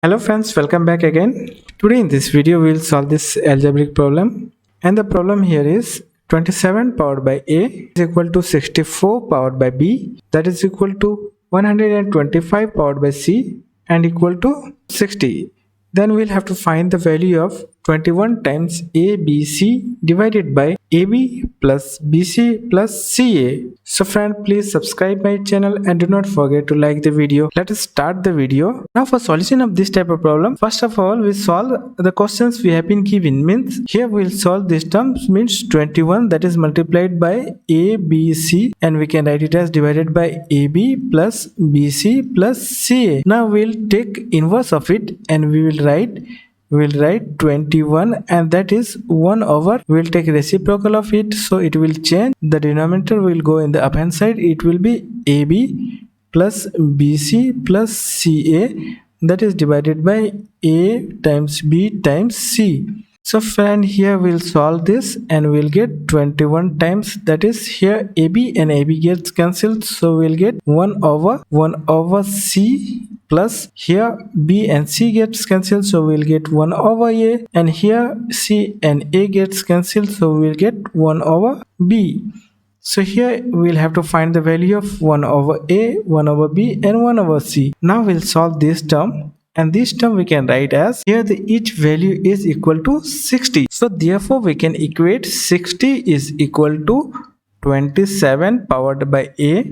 Hello friends, welcome back again. Today in this video we will solve this algebraic problem, and the problem here is 27 powered by a is equal to 64 powered by b, that is equal to 125 powered by c and equal to 60. Then we'll have to find the value of 21 times ABC divided by AB plus BC plus CA. So friend, please subscribe my channel and do not forget to like the video. Let us start the video. Now for solution of this type of problem, first of all we solve the questions we have been given. Means here we'll solve this term, means 21, that is multiplied by ABC, and we can write it as divided by AB plus BC plus CA. Now we'll take inverse of it and we will write 21, and that is 1 over, we'll take reciprocal of it, so it will change. The denominator will go in the up hand side. It will be AB plus BC plus CA, that is divided by A times B times C. So friend, here we'll solve this and we'll get 21 times, that is here AB and AB gets cancelled, so we'll get 1 over C, plus here B and C gets cancelled, so we'll get 1 over A, and here C and A gets cancelled, so we'll get 1 over B. So here we'll have to find the value of 1 over A, 1 over B and 1 over C. Now we'll solve this term, and this term we can write as, here each value is equal to 60. So therefore we can equate 60 is equal to 27 powered by A.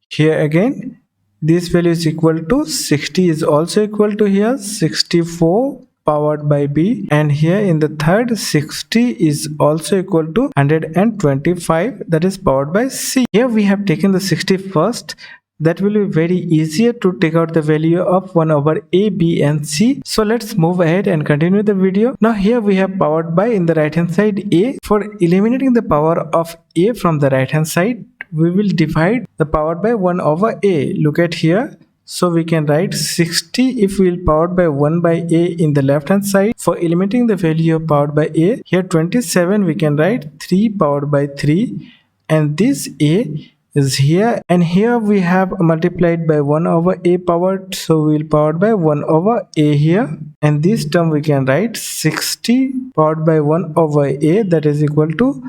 Here again this value is equal to 60 is also equal to here 64 powered by B, and here in the third 60 is also equal to 125, that is powered by C. Here we have taken the 60 first. That will be very easier to take out the value of 1 over A, B and C. So let's move ahead and continue the video. Now here we have powered by in the right hand side A. For eliminating the power of A from the right hand side, we will divide the power by 1 over A. Look at here. So we can write 60 if we will powered by 1 by A in the left hand side. For eliminating the value of powered by A, here 27 we can write 3 powered by 3, and this A is here, and here we have multiplied by 1 over A powered, so we will powered by 1 over A here, and this term we can write 60 powered by 1 over A, that is equal to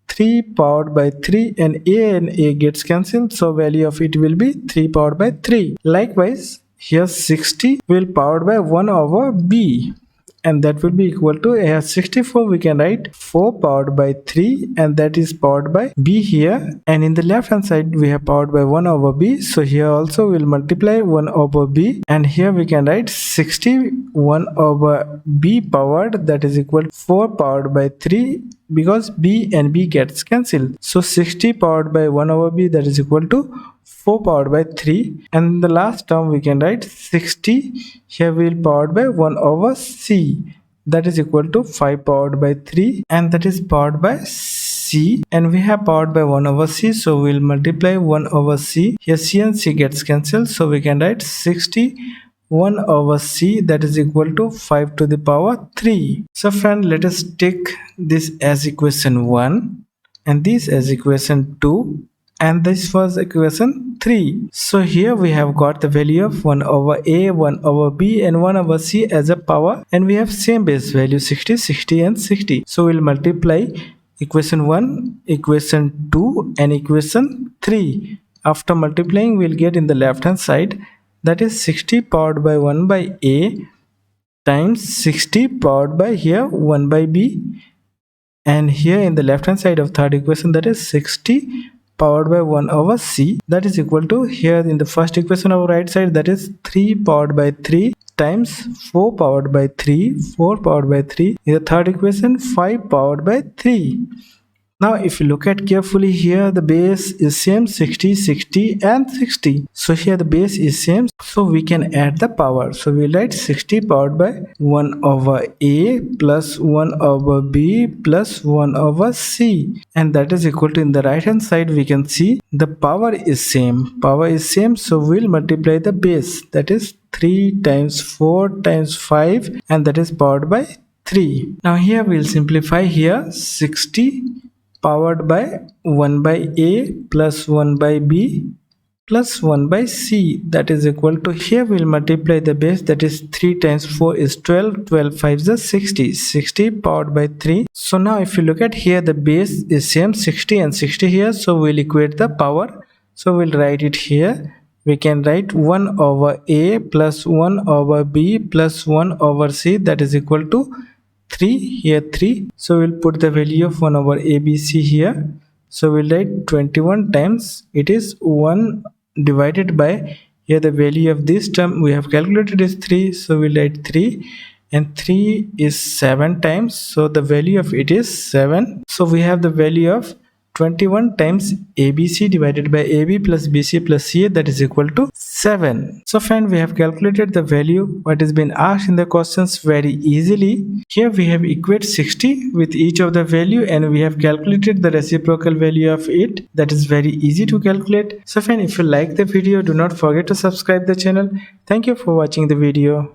3 powered by 3, and A gets cancelled, so value of it will be 3 powered by 3. Likewise here 60 will powered by 1 over B, and that will be equal to, here 64 we can write 4 powered by 3, and that is powered by B here, and in the left hand side we have powered by 1 over B, so here also we'll multiply 1 over B, and here we can write 61 over B powered, that is equal to 4 powered by 3, because B and B gets cancelled, so 60 powered by 1 over B, that is equal to 4 powered by 3, and the last term we can write 60, here we will powered by 1 over C, that is equal to 5 powered by 3, and that is powered by C, and we have powered by 1 over C, so we will multiply 1 over C. Here C and C gets cancelled, so we can write 60 1 over C, that is equal to 5 to the power 3. So friend, let us take this as equation 1 and this as equation 2, and this was equation 3. So here we have got the value of 1 over A, 1 over B and 1 over C as a power, and we have same base value 60, 60 and 60. So we'll multiply equation 1, equation 2 and equation 3. After multiplying we'll get in the left hand side, that is 60 powered by 1 by A times 60 powered by here 1 by B, and here in the left hand side of third equation, that is 60 powered by 1 over C, that is equal to, here in the first equation of right side, that is 3 powered by 3 times 4 powered by 3, 4 powered by 3, in the third equation 5 powered by 3. Now if you look at carefully, here the base is same 60, 60 and 60. So here the base is same, so we can add the power. So we write 60 powered by 1 over A plus 1 over B plus 1 over C, and that is equal to, in the right hand side we can see the power is same. Power is same, so we'll multiply the base, that is 3 times 4 times 5, and that is powered by 3. Now here we'll simplify, here 60 powered by 1 by A plus 1 by B plus 1 by c, that is equal to, here we'll multiply the base, that is 3 times 4 is 12, 12 5 is 60, 60 powered by 3. So now if you look at here, the base is same 60 and 60 here, so we'll equate the power. So we'll write it here. We can write 1 over a plus 1 over b plus 1 over c, that is equal to 3, here 3. So we'll put the value of 1 over abc here. So we'll write 21 times, it is 1 divided by, here the value of this term we have calculated is 3, so we'll write 3, and 3 is 7 times, so the value of it is 7. So we have the value of 21 times ABC divided by AB plus BC plus CA, that is equal to 7. So friend, we have calculated the value what has been asked in the questions very easily. Here we have equated 60 with each of the value and we have calculated the reciprocal value of it. That is very easy to calculate. So friend, if you like the video, do not forget to subscribe the channel. Thank you for watching the video.